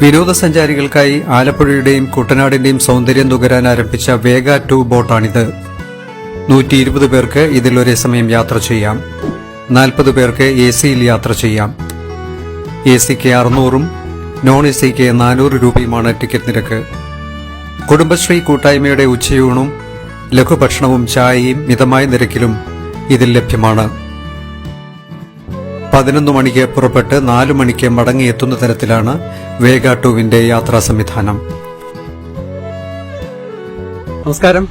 വിനോദസഞ്ചാരികൾക്കായി ആലപ്പുഴയുടെയും കുട്ടനാടിന്റെയും സൗന്ദര്യം നുകരാൻ ആരംഭിച്ച വേഗ 2 ബോട്ടാണിത്. 120 പേർക്ക് ഇതിൽ ഒരേ സമയം യാത്ര ചെയ്യാം. 40 പേർക്ക് AC-യിൽ യാത്ര ചെയ്യാം. AC-ക്ക് 600-ഉം നോൺ AC-ക്ക് 400 രൂപയുമാണ് ടിക്കറ്റ് നിരക്ക്. കുടുംബശ്രീ കൂട്ടായ്മയുടെ ഉച്ചയൂണും ലഘുഭക്ഷണവും ചായയും മിതമായ നിരക്കിലും ഇതിൽ ലഭ്യമാണ്. 11 മണിക്ക് പുറപ്പെട്ട് 4 മണിക്ക് മടങ്ങിയെത്തുന്ന തരത്തിലാണ് വേഗ 2-വിന്റെ യാത്രാ സംവിധാനം. നമസ്കാരം,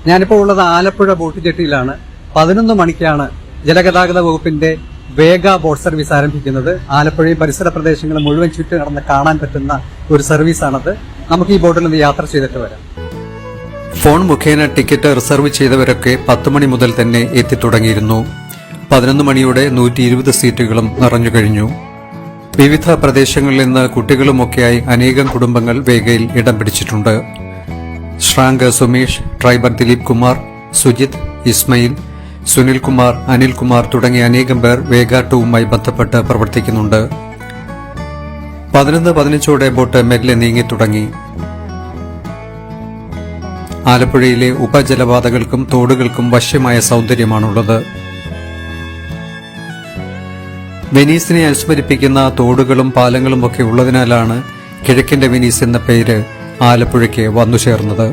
ഞാനിപ്പോൾ ഉള്ളത് ആലപ്പുഴ ബോട്ട് ജെട്ടിയിലാണ്. 11 മണിക്കാണ് ജലഗതാഗത വകുപ്പിന്റെ വേഗ ബോട്ട് സർവീസ് ആരംഭിക്കുന്നത്. ആലപ്പുഴയും പരിസര പ്രദേശങ്ങളും മുഴുവൻ ചുറ്റി നടന്ന് കാണാൻ പറ്റുന്ന ഒരു സർവീസാണത്. നമുക്ക് ഈ ബോട്ടിൽ നിന്ന് യാത്ര ചെയ്തിട്ട് വരാം. ഫോൺ മുഖേന ടിക്കറ്റ് റിസർവ് ചെയ്തവരൊക്കെ 10 മണി മുതൽ തന്നെ എത്തിത്തുടങ്ങിയിരുന്നു. 11 മണിയോടെ 120 സീറ്റുകളും നിറഞ്ഞുകഴിഞ്ഞു. വിവിധ പ്രദേശങ്ങളിൽ നിന്ന് കുട്ടികളുമൊക്കെയായി അനേകം കുടുംബങ്ങൾ വേഗയിൽ ഇടം പിടിച്ചിട്ടുണ്ട്. ശ്രാങ്ക് സുമേഷ്, ഡ്രൈവർ ദിലീപ് കുമാർ, സുജിത്, ഇസ്മയിൽ, സുനിൽകുമാർ, അനിൽകുമാർ തുടങ്ങിയ അനേകം പേർ വേഗ 2-വുമായി ബന്ധപ്പെട്ട് പ്രവർത്തിക്കുന്നുണ്ട്. 11:15 ബോട്ട് മെല്ലെ നീങ്ങിത്തുടങ്ങി. ആലപ്പുഴയിലെ ഉപജലപാതകൾക്കും തോടുകൾക്കും വശ്യമായ സൗന്ദര്യമാണുള്ളത്. വെനീസിനെ അനുസ്മരിപ്പിക്കുന്ന തോടുകളും പാലങ്ങളും ഒക്കെ ഉള്ളതിനാലാണ് കിഴക്കിന്റെ വെനീസ് എന്ന പേര് ആലപ്പുഴയ്ക്ക് വന്നുചേർന്നത്.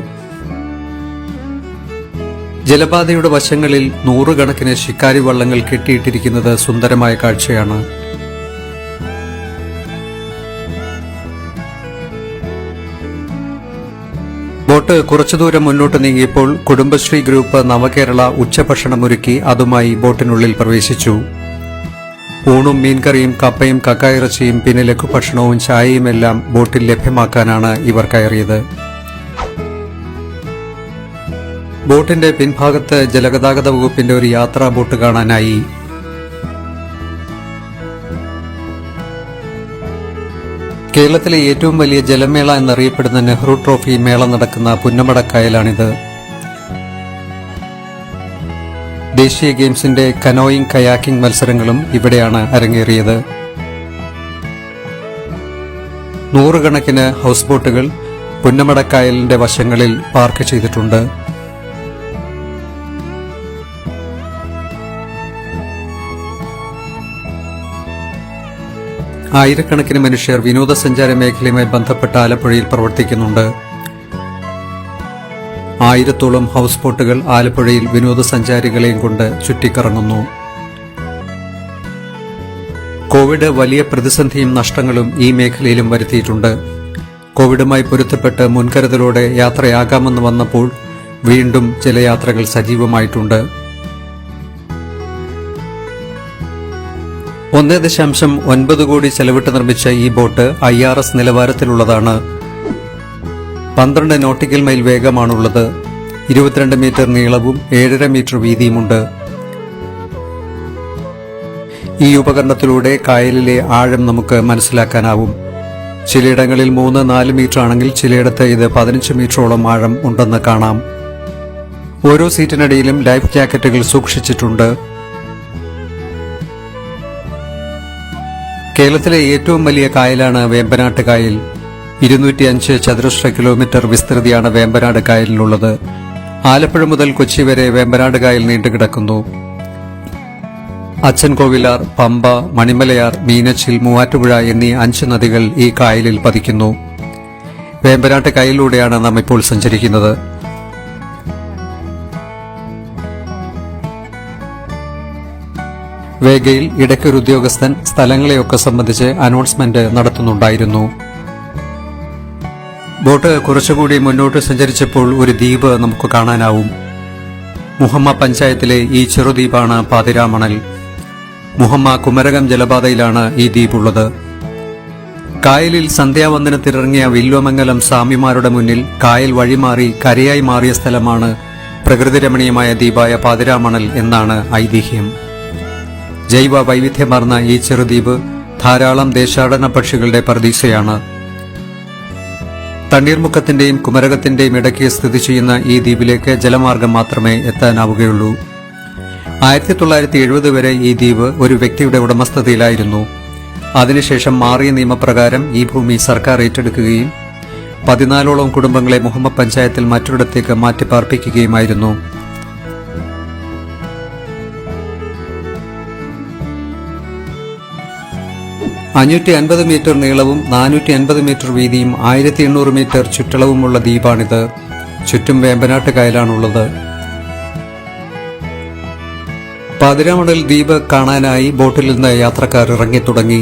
ജലപാതയുടെ വശങ്ങളിൽ 100 കണക്കിന് ശിക്കാരി വള്ളങ്ങൾ കെട്ടിയിട്ടിരിക്കുന്നത് സുന്ദരമായ കാഴ്ചയാണ്. ബോട്ട് കുറച്ചുദൂരം മുന്നോട്ട് നീങ്ങിയപ്പോൾ കുടുംബശ്രീ ഗ്രൂപ്പ് നവകേരള ഉച്ചഭക്ഷണമൊരുക്കി അതുമായി ബോട്ടിനുള്ളിൽ പ്രവേശിച്ചു. ഊണും മീൻകറിയും കപ്പയും കക്കായിറച്ചിയും പിന്നെ ലഘുഭക്ഷണവും ചായയുമെല്ലാം ബോട്ടിൽ ലഭ്യമാക്കാനാണ് ഇവർ കയറിയത്. ബോട്ടിന്റെ പിൻഭാഗത്ത് ജലഗതാഗത വകുപ്പിന്റെ ഒരു യാത്രാ ബോട്ട് കാണാനായി. കേരളത്തിലെ ഏറ്റവും വലിയ ജലമേള എന്നറിയപ്പെടുന്ന നെഹ്റു ട്രോഫി മേള നടക്കുന്ന പുന്നമടക്കായലാണിത്. ദേശീയ ഗെയിംസിന്റെ കനോയിങ് കയാക്കിംഗ് മത്സരങ്ങളും ഇവിടെയാണ് അരങ്ങേറിയത്. 100 കണക്കിന് ഹൌസ് ബോട്ടുകൾ പുന്നമടക്കായലിന്റെ വശങ്ങളിൽ പാർക്ക് ചെയ്തിട്ടുണ്ട്. ആയിരക്കണക്കിന് മനുഷ്യർ വിനോദസഞ്ചാര മേഖലയുമായി ബന്ധപ്പെട്ട ആലപ്പുഴയിൽ പ്രവർത്തിക്കുന്നുണ്ട്. 1000-ഓളം ഹൌസ് ബോട്ടുകൾ ആലപ്പുഴയിൽ വിനോദസഞ്ചാരികളെയും കൊണ്ട് ചുറ്റിക്കറങ്ങുന്നു. കോവിഡ് വലിയ പ്രതിസന്ധിയും നഷ്ടങ്ങളും ഈ മേഖലയിലും വരുത്തിയിട്ടുണ്ട്. കോവിഡുമായി പൊരുത്തപ്പെട്ട് മുൻകരുതലോടെ യാത്രയാകാമെന്ന് വന്നപ്പോൾ വീണ്ടും ചില യാത്രകൾ സജീവമായിട്ടുണ്ട്. 1.9 കോടി ചെലവിട്ട് നിർമ്മിച്ച ഈ ബോട്ട് IRS നിലവാരത്തിലുള്ളതാണ്. 12 നോട്ടിക്കൽ മൈൽ വേഗമാണുള്ളത്. 22 മീറ്റർ നീളവും 7.5 മീറ്റർ വീതിയുമുണ്ട്. ഈ ഉപകരണത്തിലൂടെ കായലിലെ ആഴം നമുക്ക് മനസ്സിലാക്കാനാവും. ചിലയിടങ്ങളിൽ 3-4 മീറ്റർ ആണെങ്കിൽ ചിലയിടത്ത് ഇത് 15 മീറ്ററോളം ആഴം ഉണ്ടെന്ന് കാണാം. ഓരോ സീറ്റിനടിയിലും ലൈഫ് ജാക്കറ്റുകൾ സൂക്ഷിച്ചിട്ടുണ്ട്. കേരളത്തിലെ ഏറ്റവും വലിയ കായലാണ് വേമ്പനാട്ട് കായൽ. 205 ചതുരശ്ര കിലോമീറ്റർ വിസ്തൃതിയാണ് വേമ്പനാട് കായലിനുള്ളത്. ആലപ്പുഴ മുതൽ കൊച്ചി വരെ വേമ്പനാട് കായൽ നീണ്ടുകിടക്കുന്നു. അച്ചൻകോവിലാർ, പമ്പ, മണിമലയാർ, മീനച്ചിൽ, മൂവാറ്റുപുഴ എന്നീ 5 നദികൾ ഈ കായലിൽ പതിക്കുന്നു. വേമ്പനാട്ട് കായലിലൂടെയാണ് നാം ഇപ്പോൾ സഞ്ചരിക്കുന്നത്. വേഗയിൽ ഇടയ്ക്കൊരു ഉദ്യോഗസ്ഥൻ സ്ഥലങ്ങളെയൊക്കെ സംബന്ധിച്ച് അനൗൺസ്മെന്റ് നടത്തുന്നുണ്ടായിരുന്നു. ബോട്ട് കുറച്ചുകൂടി മുന്നോട്ട് സഞ്ചരിച്ചപ്പോൾ ഒരു ദ്വീപ് നമുക്ക് കാണാനാവും. മുഹമ്മ പഞ്ചായത്തിലെ ഈ ചെറുദ്വീപാണ് പാതിരാമണൽ. മുഹമ്മ കുമരകം ജലപാതയിലാണ് ഈ ദ്വീപുള്ളത്. കായലിൽ സന്ധ്യാവന്ദനത്തിനിറങ്ങിയ വില്വമംഗലം സ്വാമിമാരുടെ മുന്നിൽ കായൽ വഴിമാറി കരയായി മാറിയ സ്ഥലമാണ് പ്രകൃതിരമണീയമായ ദ്വീപായ പാതിരാമണൽ എന്നാണ് ഐതിഹ്യം. ജൈവ വൈവിധ്യമാർന്ന ഈ ചെറുദ്വീപ് ധാരാളം ദേശാടന പക്ഷികളുടെ പറുദീസയാണ്. തണ്ണീർമുക്കത്തിന്റെയും കുമരകത്തിന്റെയും ഇടയ്ക്ക് സ്ഥിതി ചെയ്യുന്ന ഈ ദ്വീപിലേക്ക് ജലമാർഗം മാത്രമേ എത്താനാവുകയുള്ളൂ. 1970 വരെ ഈ ദ്വീപ് ഒരു വ്യക്തിയുടെ ഉടമസ്ഥതയിലായിരുന്നു. അതിനുശേഷം മാറിയ നിയമപ്രകാരം ഈ ഭൂമി സർക്കാർ ഏറ്റെടുക്കുകയും 14ഓളം കുടുംബങ്ങളെ മുഹമ്മദ് പഞ്ചായത്തിൽ മറ്റൊരിടത്തേക്ക് മാറ്റിപ്പാർപ്പിക്കുകയുമായിരുന്നു. $550 മീറ്റർ നീളവും 450 മീറ്റർ വീതിയും 1800 മീറ്റർ ചുറ്റളവുമുള്ള ദ്വീപാണിത്. ചുറ്റും വേമ്പനാട്ട് കായലാണുള്ളത്. പാതിരാമണൽ ദ്വീപ് കാണാനായി ബോട്ടിൽ നിന്ന് യാത്രക്കാർ ഇറങ്ങിത്തുടങ്ങി.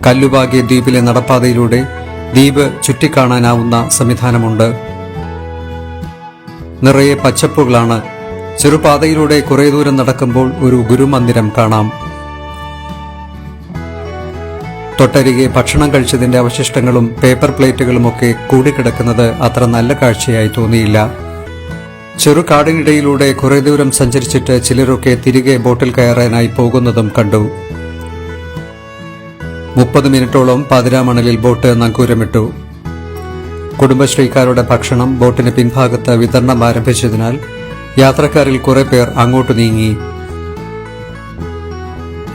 കല്ലുപാകിയ ദ്വീപിലെ നടപ്പാതയിലൂടെ ദ്വീപ് ചുറ്റിക്കാണാനാവുന്ന സംവിധാനമുണ്ട്. നിറയെ പച്ചപ്പുകളാണ്. ചെറുപാതയിലൂടെ കുറേ ദൂരം നടക്കുമ്പോൾ ഒരു ഗുരുമന്ദിരം കാണാം. തൊട്ടരികെ ഭക്ഷണം കഴിച്ചതിന്റെ അവശിഷ്ടങ്ങളും പേപ്പർ പ്ലേറ്റുകളുമൊക്കെ കൂടിക്കിടക്കുന്നത് അത്ര നല്ല കാഴ്ചയായി തോന്നിയില്ല. ചെറുകാടിനിടയിലൂടെ കുറേ ദൂരം സഞ്ചരിച്ചിട്ട് ചിലരൊക്കെ തിരികെ ബോട്ടിൽ കയറാനായി പോകുന്നതും കണ്ടു. 30 മിനിറ്റോളം പാതിരാമണലിൽ ബോട്ട് നങ്കൂരമിട്ടു. കുടുംബശ്രീക്കാരുടെ ഭക്ഷണം ബോട്ടിന് പിൻഭാഗത്ത് വിതരണം ആരംഭിച്ചതിനാൽ യാത്രക്കാരിൽ കുറെ പേർ അങ്ങോട്ട് നീങ്ങി.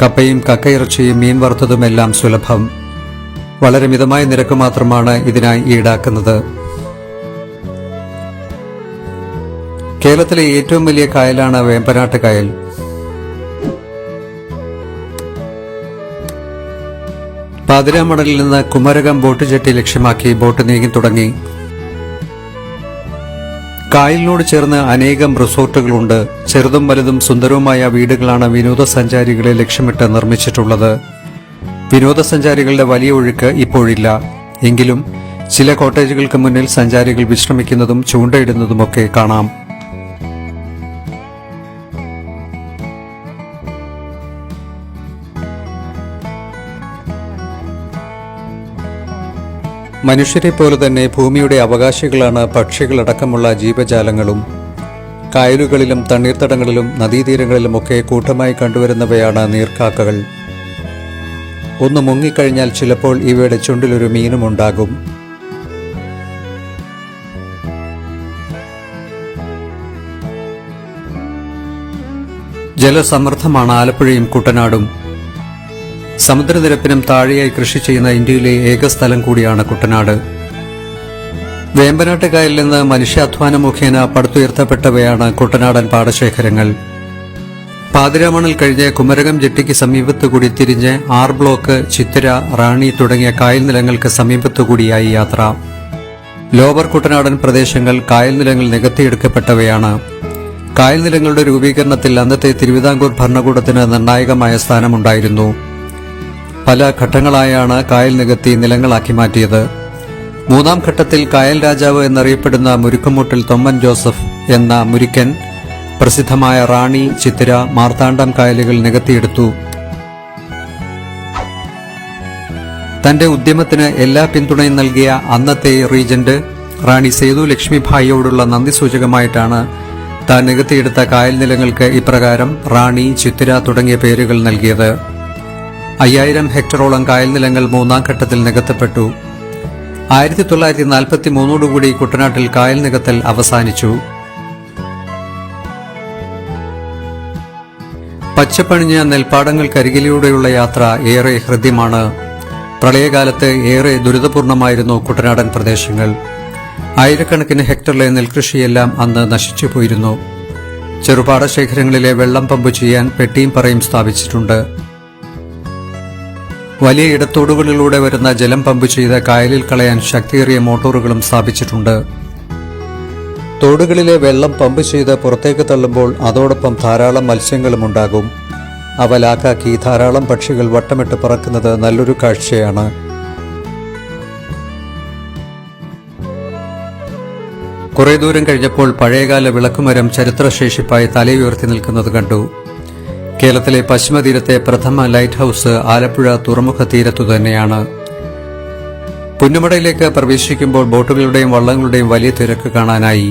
കപ്പയും കക്കയിറച്ചിയും മീൻ വറുത്തതുമെല്ലാം സുലഭം. വളരെ മിതമായ നിരക്ക് മാത്രമാണ് ഇതിനായി ഈടാക്കുന്നത്. കേരളത്തിലെ ഏറ്റവും വലിയ കായലാണ് വേമ്പനാട്ട് കായൽ. പാതിരാമണലിൽ നിന്ന് കുമരകം ബോട്ട് ജെട്ടി ലക്ഷ്യമാക്കി ബോട്ട് നീങ്ങി തുടങ്ങി. കായലിനോട് ചേർന്ന് അനേകം റിസോർട്ടുകളുണ്ട്. ചെറുതും വലുതും സുന്ദരവുമായ വീടുകളാണ് വിനോദസഞ്ചാരികളെ ലക്ഷ്യമിട്ട് നിർമ്മിച്ചിട്ടുള്ളത്. വിനോദസഞ്ചാരികളുടെ വലിയ ഒഴുക്ക് ഇപ്പോഴില്ല. എങ്കിലും ചില കോട്ടേജുകൾക്ക് മുന്നിൽ സഞ്ചാരികൾ വിശ്രമിക്കുന്നതും ചൂണ്ടയിടുന്നതുമൊക്കെ കാണാം. മനുഷ്യരെ പോലെ തന്നെ ഭൂമിയുടെ അവകാശികളാണ് പക്ഷികളടക്കമുള്ള ജീവജാലങ്ങളും. കായലുകളിലും തണ്ണീർത്തടങ്ങളിലും നദീതീരങ്ങളിലുമൊക്കെ കൂട്ടമായി കണ്ടുവരുന്നവയാണ് നീർക്കാക്കകൾ. ഒന്ന് മുങ്ങിക്കഴിഞ്ഞാൽ ചിലപ്പോൾ ഇവയുടെ ചുണ്ടിലൊരു മീനുമുണ്ടാകും. ജലസമൃദ്ധമാണ് ആലപ്പുഴയും കുട്ടനാടും. സമുദ്രനിരപ്പിനും താഴെയായി കൃഷി ചെയ്യുന്ന ഇന്ത്യയിലെ ഏക സ്ഥലം കൂടിയാണ് കുട്ടനാട്. വേമ്പനാട്ട് കായലിൽ നിന്ന് മനുഷ്യാധ്വാനം മുഖേന പടുത്തുയർത്തപ്പെട്ടവയാണ് കുട്ടനാടൻ പാടശേഖരങ്ങൾ. പാതിരാമണൽ കഴിഞ്ഞ് കുമരകം ജെട്ടിക്ക് സമീപത്തുകൂടി തിരിഞ്ഞ് ആർ ബ്ലോക്ക്, ചിത്തിര, റാണി തുടങ്ങിയ കായൽ നിലങ്ങൾക്ക് സമീപത്തുകൂടിയായി യാത്ര. ലോവർ കുട്ടനാടൻ പ്രദേശങ്ങൾ കായൽ നിലങ്ങൾ നികത്തിയെടുക്കപ്പെട്ടവയാണ്. കായൽ നിലങ്ങളുടെ രൂപീകരണത്തിൽ അന്നത്തെ തിരുവിതാംകൂർ ഭരണകൂടത്തിന് നിർണായകമായ സ്ഥാനമുണ്ടായിരുന്നു. പല ഘട്ടങ്ങളായാണ് കായൽ നികത്തി നിലങ്ങളാക്കി മാറ്റിയത്. 3ാം ഘട്ടത്തിൽ കായൽ രാജാവ് എന്നറിയപ്പെടുന്ന മുരുക്കുമുട്ടിൽ തൊമ്മൻ ജോസഫ് എന്ന മുരിക്കൻ പ്രസിദ്ധമായ റാണി, ചിത്തിര, മാർത്താണ്ഡം കായലുകൾ നികത്തിയെടുത്തു. തന്റെ ഉദ്യമത്തിന് എല്ലാ പിന്തുണയും നൽകിയ അന്നത്തെ റീജന്റ് റാണി സേതു ലക്ഷ്മിഭായിയോടുള്ള നന്ദി സൂചകമായിട്ടാണ് താൻ നികത്തിയെടുത്ത കായൽ നിലങ്ങൾക്ക് ഇപ്രകാരം റാണി, ചിത്തിര തുടങ്ങിയ പേരുകൾ നൽകിയത്. 5000 ഹെക്ടറോളം കായൽ നിലങ്ങൾ 3ാം ഘട്ടത്തിൽ നികത്തപ്പെട്ടു. 1943 കുട്ടനാട്ടിൽ കായൽ നികത്തൽ അവസാനിച്ചു. പച്ചപ്പണിഞ്ഞ നെൽപ്പാടങ്ങൾക്കരികിലൂടെയുള്ള യാത്ര ഏറെ ഹൃദ്യമാണ്. പ്രളയകാലത്ത് ഏറെ ദുരിതപൂർണമായിരുന്നു കുട്ടനാടൻ പ്രദേശങ്ങൾ. ആയിരക്കണക്കിന് ഹെക്ടറിലെ നെൽകൃഷിയെല്ലാം അന്ന് നശിച്ചുപോയിരുന്നു. ചെറുപാടശേഖരങ്ങളിലെ വെള്ളം പമ്പ് ചെയ്യാൻ പെട്ടിയും പറയും സ്ഥാപിച്ചിട്ടുണ്ട്. വലിയ ഇടത്തോടുകളിലൂടെ വരുന്ന ജലം പമ്പ് ചെയ്ത് കായലിൽ കളയാൻ ശക്തിയേറിയ മോട്ടോറുകളും സ്ഥാപിച്ചിട്ടുണ്ട്. തോടുകളിലെ വെള്ളം പമ്പ് ചെയ്ത് പുറത്തേക്ക് തള്ളുമ്പോൾ അതോടൊപ്പം ധാരാളം മത്സ്യങ്ങളും ഉണ്ടാകും. അവ ലാക്കാക്കി ധാരാളം പക്ഷികൾ വട്ടമിട്ട് പറക്കുന്നത് നല്ലൊരു കാഴ്ചയാണ്. കുറെ ദൂരം കഴിഞ്ഞപ്പോൾ പഴയകാല വിളക്കുമരം ചരിത്രശേഷിപ്പായി തലയുയർത്തി നിൽക്കുന്നത് കണ്ടു. കേരളത്തിലെ പശ്ചിമതീരത്തെ പ്രഥമ ലൈറ്റ് ഹൌസ് ആലപ്പുഴ തുറമുഖ തീരത്തു തന്നെയാണ്. പുന്നമടയിലേക്ക് പ്രവേശിക്കുമ്പോൾ ബോട്ടുകളുടെയും വള്ളങ്ങളുടെയും വലിയ തിരക്ക് കാണാനായി.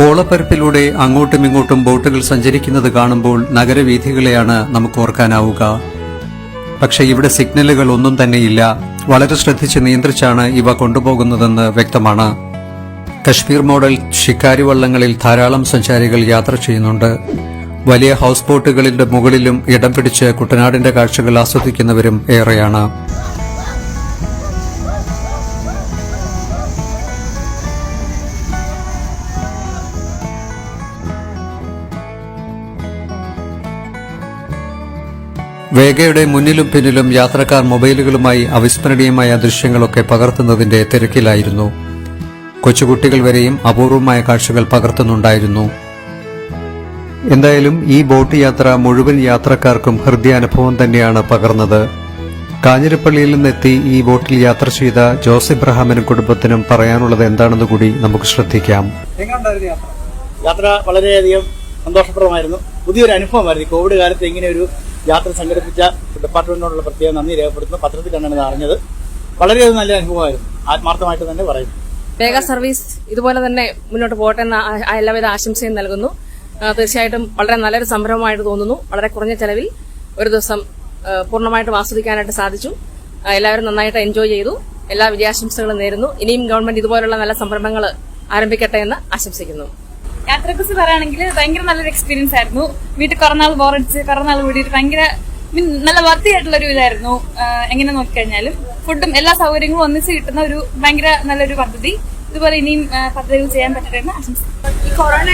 ഓളപ്പരപ്പിലൂടെ അങ്ങോട്ടും ഇങ്ങോട്ടും ബോട്ടുകൾ സഞ്ചരിക്കുന്നത് കാണുമ്പോൾ നഗരവീഥികളെയാണ് നമുക്ക് ഓർക്കാനാവുക. പക്ഷേ ഇവിടെ സിഗ്നലുകൾ ഒന്നും തന്നെയില്ല. വളരെ ശ്രദ്ധിച്ച് നിയന്ത്രിച്ചാണ് ഇവ കൊണ്ടുപോകുന്നതെന്ന് വ്യക്തമാണ്. കശ്മീർ മോഡൽ ഷിക്കാരി വള്ളങ്ങളിൽ ധാരാളം സഞ്ചാരികൾ യാത്ര ചെയ്യുന്നുണ്ട്. വലിയ ഹൗസ് ബോട്ടുകളുടെ മുകളിലും ഇടം പിടിച്ച് കുട്ടനാടിന്റെ കാഴ്ചകൾ ആസ്വദിക്കുന്നവരും ഏറെയാണ്. വേഗയുടെ മുന്നിലും പിന്നിലും യാത്രക്കാർ മൊബൈലുകളുമായി അവിസ്മരണീയമായ ദൃശ്യങ്ങളൊക്കെ പകർത്തുന്നതിന്റെ തിരക്കിലായിരുന്നു. കൊച്ചുകുട്ടികൾ വരെയും അപൂർവമായ കാഴ്ചകൾ പകർത്തുന്നുണ്ടായിരുന്നു. എന്തായാലും ഈ ബോട്ട് യാത്ര മുഴുവൻ യാത്രക്കാർക്കും ഹൃദയാനുഭവം തന്നെയാണ് പകർന്നത്. കാഞ്ഞിരപ്പള്ളിയിൽ നിന്നെത്തി ഈ ബോട്ടിൽ യാത്ര ചെയ്ത ജോസ് ഇബ്രഹാമിനും കുടുംബത്തിനും പറയാനുള്ളത് എന്താണെന്ന് കൂടി നമുക്ക് ശ്രദ്ധിക്കാം. യാത്ര വളരെയധികം സന്തോഷപ്രദമായിരുന്നു. പുതിയൊരു അനുഭവമായിരുന്നു. കോവിഡ് കാലത്ത് ഇങ്ങനെ ഒരു യാത്ര സംഘടിപ്പിച്ച ഡിപ്പാർട്ട്മെന്റിനോടുള്ള പ്രത്യേകം നന്ദി രേഖപ്പെടുത്തുന്നു. പത്രത്തിൽ കണ്ടാണ് ഇത് അറിഞ്ഞത്. വളരെയധികം നല്ല അനുഭവമായിരുന്നു. ആത്മാർത്ഥമായിട്ട് തന്നെ പറയുന്നു. വേഗ സർവീസ് ഇതുപോലെ തന്നെ മുന്നോട്ട് പോകട്ടെ എന്ന എല്ലാവിധ ആശംസയും നൽകുന്നു. തീർച്ചയായിട്ടും വളരെ നല്ലൊരു സംരംഭമായിട്ട് തോന്നുന്നു. വളരെ കുറഞ്ഞ ചെലവിൽ ഒരു ദിവസം പൂർണ്ണമായിട്ടും ആസ്വദിക്കാനായിട്ട് സാധിച്ചു. എല്ലാവരും നന്നായിട്ട് എൻജോയ് ചെയ്തു. എല്ലാ വിജയാശംസകളും നേരുന്നു. ഇനിയും ഗവൺമെന്റ് ഇതുപോലുള്ള നല്ല സംരംഭങ്ങൾ ആരംഭിക്കട്ടെ എന്ന് ആശംസിക്കുന്നു. യാത്രയെക്കുറിച്ച് പറയുകയാണെങ്കിൽ ഭയങ്കര നല്ലൊരു എക്സ്പീരിയൻസ് ആയിരുന്നു. വീട്ടിൽ കുറെ നാൾ ബോറടിച്ച് കുറെ നാൾ കൂടിയിട്ട് ഭയങ്കര നല്ല വർത്തിയായിട്ടുള്ളൊരു ഇതായിരുന്നു. എങ്ങനെ നോക്കിക്കഴിഞ്ഞാലും ഫുഡും എല്ലാ സൗകര്യങ്ങളും ഒന്നിച്ച് കിട്ടുന്ന ഒരു ഭയങ്കര നല്ലൊരു പദ്ധതി. ഇതുപോലെ ഇനിയും പദ്ധതികൾ ചെയ്യാൻ പറ്റട്ടെ എന്ന് ആശംസിക്കുന്നു. ഈ കൊറോണ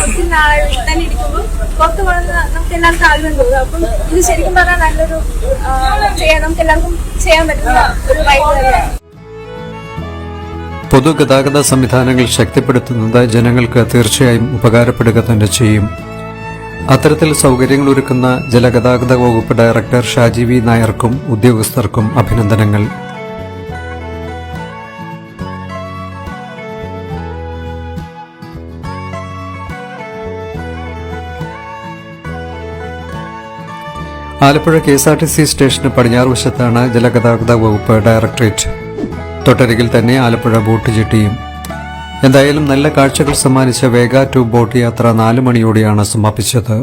ഒത്തിരി നാളെ തന്നെ ഇരിക്കുമ്പോൾ പുറത്തു പോകുന്നത് നമുക്ക് എല്ലാവർക്കും ആഗ്രഹം തോന്നും. അപ്പം ഇത് ശരിക്കും പറഞ്ഞാൽ നല്ലൊരു നമുക്ക് എല്ലാവർക്കും ചെയ്യാൻ പറ്റുന്ന ഒരു റൈഡ് തന്നെയാണ്. പൊതുഗതാഗത സംവിധാനങ്ങൾ ശക്തിപ്പെടുത്തുന്നത് ജനങ്ങൾക്ക് തീർച്ചയായും ഉപകാരപ്പെടുക തന്നെ ചെയ്യും. അത്തരത്തിൽ സൗകര്യങ്ങൾ ഒരുക്കുന്ന ജലഗതാഗത വകുപ്പ് ഡയറക്ടർ ഷാജി വി നായർക്കും ഉദ്യോഗസ്ഥർക്കും അഭിനന്ദനങ്ങൾ. ആലപ്പുഴ KSRTC സ്റ്റേഷന് പടിഞ്ഞാറ് വശത്താണ് ജലഗതാഗത വകുപ്പ് ഡയറക്ടറേറ്റ്. തൊട്ടരികിൽ തന്നെ ആലപ്പുഴ ബോട്ട് ജെട്ടിയും. എന്തായാലും നല്ല കാഴ്ചകൾ സമ്മാനിച്ച വേഗ 2 ബോട്ട് യാത്ര 4 മണിയോടെയാണ് സമാപിച്ചത്.